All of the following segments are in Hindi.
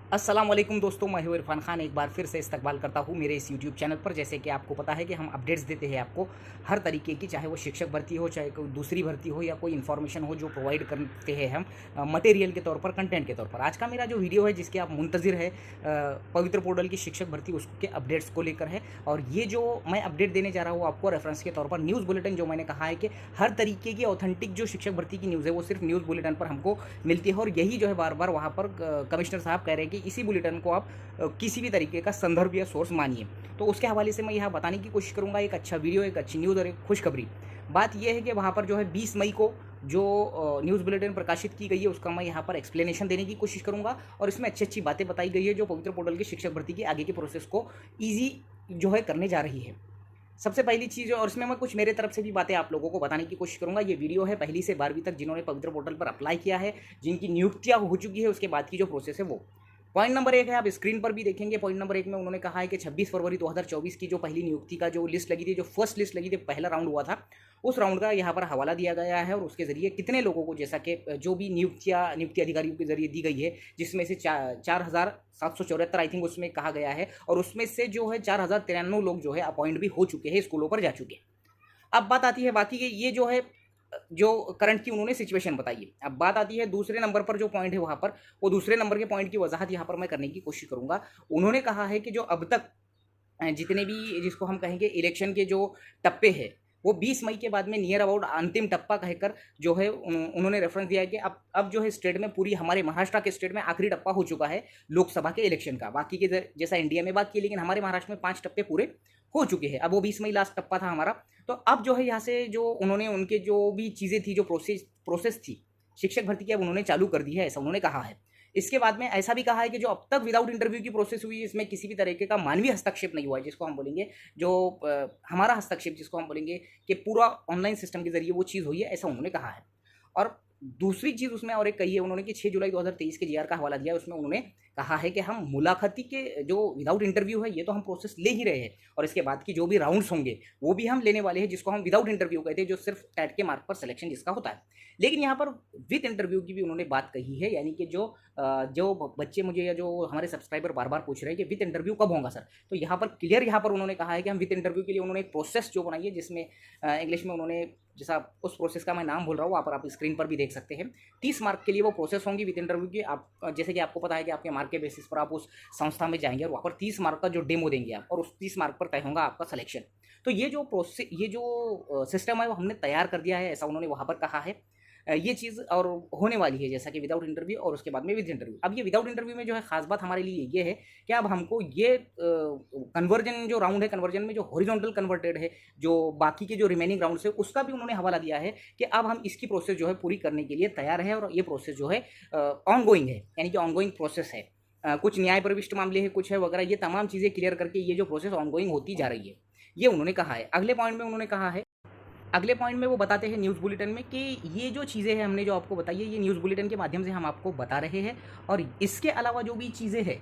अस्सलाम वालेकुम दोस्तों, मैं हूं इरफान खान। एक बार फिर से इस्तकबाल करता हूं मेरे इस यूट्यूब चैनल पर। जैसे कि आपको पता है कि हम अपडेट्स देते हैं आपको हर तरीके की, चाहे वो शिक्षक भर्ती हो, चाहे कोई दूसरी भर्ती हो या कोई इन्फॉर्मेशन हो जो प्रोवाइड करते हैं हम मटेरियल के तौर पर, कंटेंट के तौर पर। आज का मेरा जो वीडियो है जिसके आप मुंतज़िर है पवित्र पोर्टल की शिक्षक भर्ती उसके अपडेट्स को लेकर है। और ये जो मैं अपडेट देने जा रहा हूँ आपको रेफरेंस के तौर पर न्यूज़ बुलेटिन, जो मैंने कहा है कि हर तरीके की ऑथेंटिक जो शिक्षक भर्ती की न्यूज़ है वो सिर्फ न्यूज़ बुलेटिन पर हमको मिलती है। और यही जो है बार बार वहाँ पर कमिश्नर साहब कह रहे हैं कि इसी बुलेटिन को आप किसी भी तरीके का संदर्भ या सोर्स मानिए। तो उसके हवाले से मैं यहाँ बताने की कोशिश करूँगा एक अच्छा वीडियो, एक अच्छी न्यूज़ और एक खुशखबरी। बात यह है कि वहाँ पर जो है 20 मई को जो न्यूज़ बुलेटिन प्रकाशित की गई है उसका मैं यहाँ पर एक्सप्लेनेशन देने की कोशिश करूँगा। और इसमें अच्छी अच्छी बातें बताई गई है जो पवित्र पोर्टल की शिक्षक भर्ती की आगे के प्रोसेस को ईजी जो है करने जा रही है। सबसे पहली चीज़, और इसमें मैं कुछ मेरे तरफ से भी बातें आप लोगों को बताने की कोशिश करूँगा। ये वीडियो है पहली से 12वीं तक जिन्होंने पवित्र पोर्टल पर अप्लाई किया है, जिनकी नियुक्तियाँ हो चुकी है, उसके बाद की जो प्रोसेस है वो। पॉइंट नंबर 1 है, आप स्क्रीन पर भी देखेंगे। पॉइंट नंबर 1 में उन्होंने कहा है कि 26 फरवरी 2024 की जो पहली नियुक्ति का जो लिस्ट लगी थी, जो फर्स्ट लिस्ट लगी थी, पहला राउंड हुआ था, उस राउंड का यहाँ पर हवाला दिया गया है। और उसके ज़रिए कितने लोगों को, जैसा कि जो भी नियुक्ति अधिकारियों के ज़रिए दी गई है, जिसमें से 4,774 आई थिंक उसमें कहा गया है। और उसमें से जो है 4,093 लोग जो है अपॉइंट भी हो चुके हैं, स्कूलों पर जा चुके हैं। अब बात आती है बाकी के, ये जो है जो करंट की उन्होंने सिचुएशन बताई है। अब बात आती है दूसरे नंबर पर जो पॉइंट है वहाँ पर, वो दूसरे नंबर के पॉइंट की वजाहत यहाँ पर मैं करने की कोशिश करूँगा। उन्होंने कहा है कि जो अब तक जितने भी जिसको हम कहेंगे इलेक्शन के जो टप्पे हैं, वो 20 मई के बाद में नियर अबाउट अंतिम टप्पा कहकर जो है उन्होंने रेफरेंस दिया है कि अब जो है स्टेट में, पूरी हमारे महाराष्ट्र के स्टेट में आखिरी टप्पा हो चुका है लोकसभा के इलेक्शन का। बाकी के जैसा इंडिया में बात की, लेकिन हमारे महाराष्ट्र में 5 टप्पे पूरे हो चुके हैं। अब वो 20 मई लास्ट टप्पा था हमारा। तो अब जो है यहाँ से जो उन्होंने उनके जो भी चीज़ें थी, जो प्रोसेस थी शिक्षक भर्ती की, अब उन्होंने चालू कर दी है, ऐसा उन्होंने कहा है। इसके बाद में ऐसा भी कहा है कि जो अब तक विदाउट इंटरव्यू की प्रोसेस हुई है, इसमें किसी भी तरीके का मानवीय हस्तक्षेप नहीं हुआ है, जिसको हम बोलेंगे जो हमारा हस्तक्षेप जिसको हम बोलेंगे कि पूरा ऑनलाइन सिस्टम के जरिए वो चीज़ हुई है, ऐसा उन्होंने कहा है। और दूसरी चीज़ उसमें और एक कही है उन्होंने कि 6 जुलाई 2023 के जीआर का हवाला दिया है। उसमें उन्होंने कहा है कि हम मुलाकाती के जो विदाउट इंटरव्यू है, ये तो हम प्रोसेस ले ही रहे हैं, और इसके बाद की जो भी राउंड्स होंगे वो भी हम लेने वाले हैं, जिसको हम विदाउट इंटरव्यू कहते हैं, जो सिर्फ टैट के मार्क पर सिलेक्शन जिसका होता है। लेकिन यहाँ पर विद इंटरव्यू की भी उन्होंने बात कही है, यानी कि जो बच्चे मुझे या जो हमारे सब्सक्राइबर बार बार पूछ रहे हैं कि विद इंटरव्यू कब होगा सर, तो यहाँ पर क्लियर यहाँ पर उन्होंने कहा है कि हम विद इंटरव्यू के लिए उन्होंने एक प्रोसेस जो बनाई है, जिसमें इंग्लिश में उन्होंने, जैसा उस प्रोसेस का मैं नाम भूल रहा हूँ, वहाँ पर आप स्क्रीन पर भी देख सकते हैं। 30 मार्क के लिए वो प्रोसेस होंगी विद इंटरव्यू की। आप जैसे कि आपको पता है कि आपके मार्क के बेसिस पर आप उस संस्था में जाएंगे और वहाँ पर 30 मार्क का जो डेमो देंगे आप, और उस 30 मार्क पर तय होगा आपका सिलेक्शन। तो ये जो प्रोसेस, ये जो सिस्टम है वो हमने तैयार कर दिया है, ऐसा उन्होंने वहाँ पर कहा है। ये चीज़ और होने वाली है, जैसा कि विदाउट इंटरव्यू और उसके बाद में विद इंटरव्यू। अब ये विदाउट इंटरव्यू में जो है खास बात हमारे लिए ये है कि अब हमको ये कन्वर्जन जो राउंड है, कन्वर्जन में जो हॉरिजॉन्टल कन्वर्टेड है, जो बाकी के जो रिमेनिंग राउंड्स है, उसका भी उन्होंने हवाला दिया है कि अब हम इसकी प्रोसेस जो है पूरी करने के लिए तैयार है। और ये प्रोसेस जो है ऑनगोइंग है, यानी कि ऑनगोइंग प्रोसेस है। कुछ न्याय प्रविष्ट मामले हैं, कुछ है वगैरह, ये तमाम चीज़ें क्लियर करके ये जो प्रोसेस ऑनगोइंग होती जा रही है, ये उन्होंने कहा है। अगले पॉइंट में उन्होंने कहा है, अगले पॉइंट में वो बताते हैं न्यूज़ बुलेटिन में कि ये जो चीज़ें हैं हमने जो आपको बताई है, ये न्यूज़ बुलेटिन के माध्यम से हम आपको बता रहे हैं। और इसके अलावा जो भी चीज़ें हैं,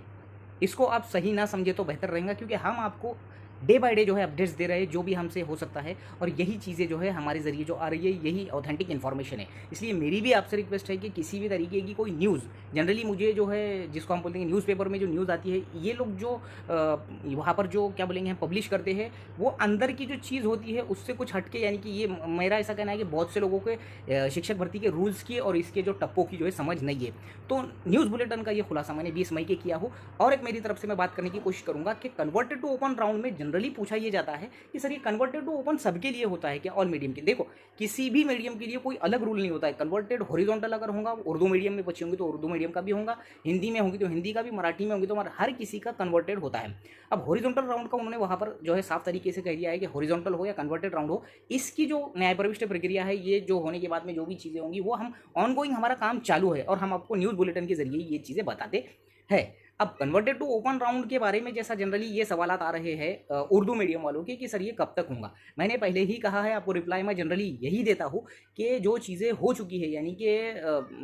इसको आप सही ना समझे तो बेहतर रहेगा, क्योंकि हम आपको डे बाय डे जो है अपडेट्स दे रहे हैं, जो भी हमसे हो सकता है। और यही चीज़ें जो है हमारे ज़रिए जो आ रही है, यही ऑथेंटिक इन्फॉर्मेशन है। इसलिए मेरी भी आपसे रिक्वेस्ट है कि किसी भी तरीके की कोई न्यूज़, जनरली मुझे जो है, जिसको हम बोलते हैं न्यूज़पेपर में जो न्यूज़ आती है, ये लोग जो वहाँ पर जो क्या बोलेंगे हम पब्लिश करते हैं, वो अंदर की जो चीज़ होती है उससे कुछ हटके, यानी कि ये मेरा ऐसा कहना है कि बहुत से लोगों के शिक्षक भर्ती के रूल्स की और इसके जो टप्पों की जो है समझ नहीं है। तो न्यूज़ बुलेटिन का ये खुलासा मैंने 20 मई के किया हो। और एक मेरी तरफ से मैं बात करने की कोशिश करूँगा कि कन्वर्टेड टू ओपन राउंड में जनरली पूछा ये जाता है कि सर ये कन्वर्टेड टू ओपन सबके लिए होता है क्या, ऑल मीडियम के? देखो, किसी भी मीडियम के लिए कोई अलग रूल नहीं होता है। कन्वर्टेड हॉरिजॉन्टल अगर होगा, उर्दू मीडियम में बच्चे होंगे तो उर्दू मीडियम का भी होगा, हिंदी में होंगी तो हिंदी का भी, मराठी में होंगी तो हर किसी का कन्वर्टेड होता है। अब हॉरिजॉन्टल राउंड का उन्होंने वहाँ पर जो है साफ तरीके से कह दिया है कि हॉरिजॉन्टल हो या कन्वर्टेड राउंड हो, इसकी जो न्यायप्रविष्ट प्रक्रिया है, ये जो होने के बाद में जो भी चीज़ें होंगी वो हम ऑनगोइंग, हमारा काम चालू है और हम आपको न्यूज़ बुलेटिन के जरिए ये चीज़ें बताते हैं। अब कन्वर्टेड टू ओपन राउंड के बारे में जैसा जनरली ये सवालात आ रहे हैं उर्दू मीडियम वालों के कि सर ये कब तक होगा, मैंने पहले ही कहा है आपको, रिप्लाई मैं जनरली यही देता हूँ कि जो चीज़ें हो चुकी है, यानी कि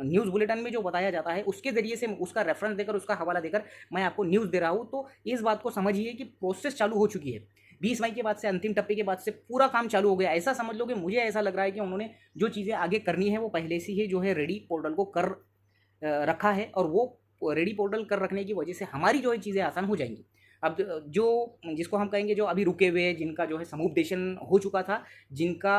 न्यूज़ बुलेटिन में जो बताया जाता है उसके ज़रिए से, उसका रेफरेंस देकर, उसका हवाला देकर मैं आपको न्यूज़ दे रहा हूँ। तो इस बात को समझिए कि प्रोसेस चालू हो चुकी है। 20 मई के बाद से, अंतिम टप्पे के बाद से पूरा काम चालू हो गया, ऐसा समझ लो कि मुझे ऐसा लग रहा है कि उन्होंने जो चीज़ें आगे करनी है वो पहले से ही जो है रेडी पोर्टल को कर रखा है। और वो रेडी पोर्टल कर रखने की वजह से हमारी जो है चीज़ें आसान हो जाएंगी। अब जो जिसको हम कहेंगे जो अभी रुके हुए, जिनका जो है समुपदेशन हो चुका था, जिनका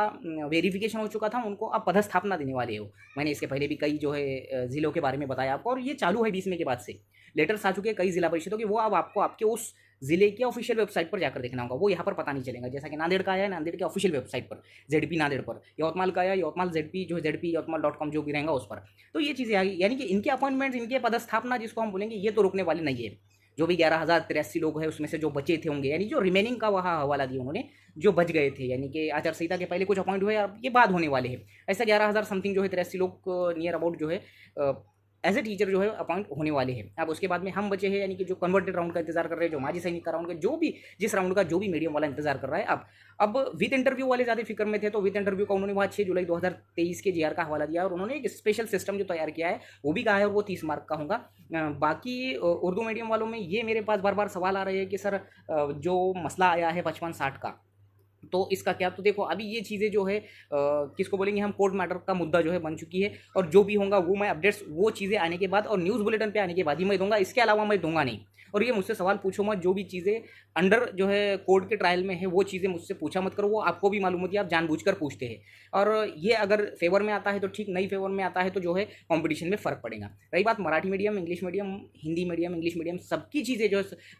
वेरिफिकेशन हो चुका था, उनको अब पदस्थापना देने वाले हो। मैंने इसके पहले भी कई जो है ज़िलों के बारे में बताया आपको, और ये चालू है 20 मई के बाद से। लेटर्स आ चुके हैं कई जिला परिषदों के, वो अब आपको आपके उस ज़िले के ऑफिशियल वेबसाइट पर जाकर देखना होगा, वो यहाँ पर पता नहीं चलेगा। जैसा कि नांदेड़ का आया है, नांदेड़ के ऑफिशियल वेबसाइट पर, जेडपी नांदेड़ पर। यवतमाल का आया, यवतमाल जेडपी जो जेडपी यवतमाल.com जो भी रहेगा उस पर। तो ये चीज़ें आ गई, यानी कि इनके अपॉइंटमेंट्स, इनके पदस्थापना जिसको हम बोलेंगे, ये तो रुकने वाले नहीं है। जो भी 11,083 लोग हैं उसमें से जो बचे थे होंगे, यानी जो रिमेनिंग का वहाँ हवाला दिया उन्होंने, जो बच गए थे, यानी कि आचार संहिता के पहले कुछ अपॉइंट हुए, अब ये बाद होने वाले हैं। ऐसा 11,000 समथिंग जो है 83 लोग नियर अबाउट जो है एज ए टीचर जो है अपॉइंट होने वाले हैं। अब उसके बाद में हम बचे हैं, यानी कि जो कन्वर्टेड राउंड का इंतजार कर रहे हैं, जो माजी सैनिक का राउंड का, जो भी जिस राउंड का जो भी मीडियम वाला इंतजार कर रहा है। अब विद इंटरव्यू वाले ज़्यादा फिक्र में थे, तो विद इंटरव्यू का उन्होंने वहाँ 6 जुलाई 2023 के जीआर का हवाला दिया, और उन्होंने एक स्पेशल सिस्टम जो तैयार किया है वो भी कहा है, और वो 30 मार्क का होगा। बाकी उर्दू मीडियम वालों में ये मेरे पास बार बार सवाल आ रहे हैं कि सर जो मसला आया है 55-60 का, तो इसका क्या? तो देखो अभी ये चीज़ें जो है किसको बोलेंगे हम, कोर्ट मैटर का मुद्दा जो है बन चुकी है, और जो भी होगा वो मैं अपडेट्स वो चीज़ें आने के बाद और न्यूज़ बुलेटिन पे आने के बाद ही मैं दूंगा, इसके अलावा मैं दूंगा नहीं। और ये मुझसे सवाल पूछो मत, जो भी चीज़ें अंडर जो है कोर्ट के ट्रायल में है वो चीज़ें मुझसे पूछा मत करो, वो आपको भी मालूम होती है, आप जानबूझकर पूछते हैं। और ये अगर फेवर में आता है तो ठीक, नहीं फेवर में आता है तो जो है कॉम्पिटिशन में फ़र्क पड़ेगा। रही बात Marathi medium, English medium, Hindi medium, English medium, सबकी चीज़ें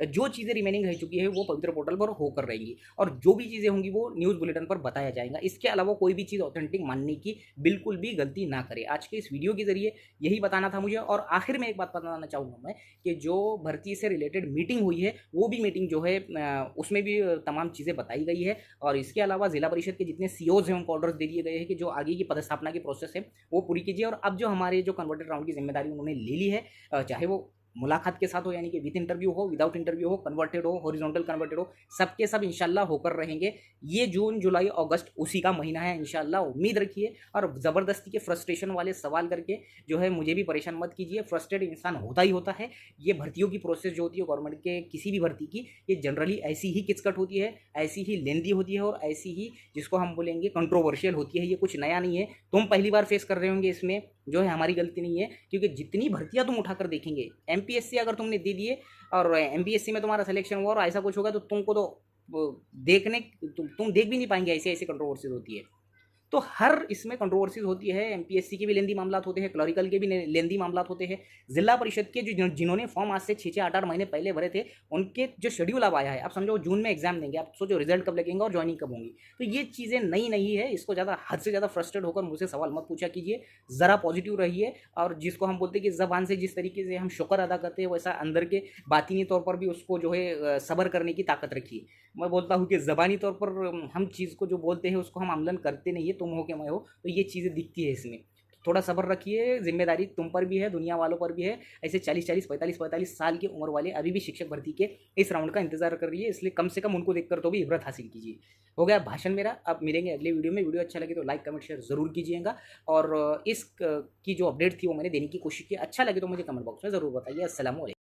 जो चीज़ें रिमेनिंग रह चुकी है वो पवित्र पोर्टल पर होकर रहेंगी, और जो भी चीज़ें होंगी वो न्यूज़ बुलेटिन पर बताया जाएगा। इसके अलावा कोई भी चीज़ ऑथेंटिक मानने की बिल्कुल भी गलती ना करे। आज के इस वीडियो के जरिए यही बताना था मुझे। और आखिर में एक बात बताना चाहूँगा मैं, कि जो भर्ती से रिलेटेड मीटिंग हुई है, वो भी मीटिंग जो है उसमें भी तमाम चीज़ें बताई गई है। और इसके अलावा जिला परिषद के जितने सीओज हैं उनको ऑर्डर्स दे दिए गए हैं कि जो आगे की पदस्थापना की प्रोसेस है वो पूरी कीजिए। और अब जो हमारे जो कन्वर्टेड राउंड की जिम्मेदारी उन्होंने ले ली है, चाहे वो मुलाकात के साथ हो, यानी कि विद इंटरव्यू हो, विदाउट इंटरव्यू हो, कन्वर्टेड हो, हॉरिजॉन्टल कन्वर्टेड हो, सबके सब इंशाल्लाह होकर रहेंगे। ये जून, जुलाई, अगस्त उसी का महीना है, इंशाल्लाह उम्मीद रखिए। और ज़बरदस्ती के फ्रस्ट्रेशन वाले सवाल करके जो है मुझे भी परेशान मत कीजिए। फ्रस्ट्रेट इंसान होता ही होता है। ये भर्तियों की प्रोसेस जो होती है गवर्नमेंट के किसी भी भर्ती की, ये जनरली ऐसी ही किचकट होती है, ऐसी ही लेंदी होती है, और ऐसी ही जिसको हम बोलेंगे कंट्रोवर्शियल होती है। ये कुछ नया नहीं है, तुम पहली बार फेस कर रहे होंगे, इसमें जो है हमारी गलती नहीं है। क्योंकि जितनी भर्तियां तुम उठाकर देखेंगे, एमपीएससी अगर तुमने दे दिए और एमपीएससी में तुम्हारा सिलेक्शन हुआ और ऐसा कुछ होगा, तो तुमको तो देखने तुम देख भी नहीं पाएंगे, ऐसे ऐसे कंट्रोवर्सीज होती है। तो हर इसमें कंट्रोवर्सीज होती है। एमपीएससी के भी लेंदी मामलात होते हैं, क्लरिकल के भी लेंदी मामलात होते हैं। जिला परिषद के जिन्होंने फॉर्म आज से 6-8 महीने पहले भरे थे, उनके जो शेड्यूल अब आया है, आप समझो जून में एग्जाम देंगे, आप सोचो रिजल्ट कब लगेंगे और ज्वाइनिंग कब होंगी। तो ये चीज़ें नई नहीं है, इसको ज़्यादा हद से ज़्यादा फ्रस्ट्रेट होकर मुझसे सवाल मत पूछा कीजिए। ज़रा पॉजिटिव रहिए, और जिसको हम बोलते हैं कि ज़बान से जिस तरीके से हम शुक्र अदा करते हैं, वैसा अंदर के बातिनी तौर पर भी उसको जो है सब्र करने की ताकत रखिए। मैं बोलता हूँ कि ज़बानी तौर पर हम चीज़ को जो बोलते हैं उसको हम अमलन करते नहीं है, तुम हो कि मैं हो, तो ये चीज़ें दिखती है इसमें। थोड़ा सब्र रखिए, जिम्मेदारी तुम पर भी है, दुनिया वालों पर भी है। ऐसे 40-40, 45-45 साल की उम्र वाले अभी भी शिक्षक भर्ती के इस राउंड का इंतजार कर रही है, इसलिए कम से कम उनको देखकर तो भी इबरत हासिल कीजिए। हो गया भाषण मेरा, अब मिलेंगे अगले वीडियो में। वीडियो अच्छा लगे तो लाइक, कमेंट, शेयर जरूर कीजिएगा। और इस की जो अपडेट थी वो मैंने देने की कोशिश की, अच्छा लगे तो मुझे कमेंट बॉक्स में ज़रूर बताइए। अस्सलाम वालेकुम।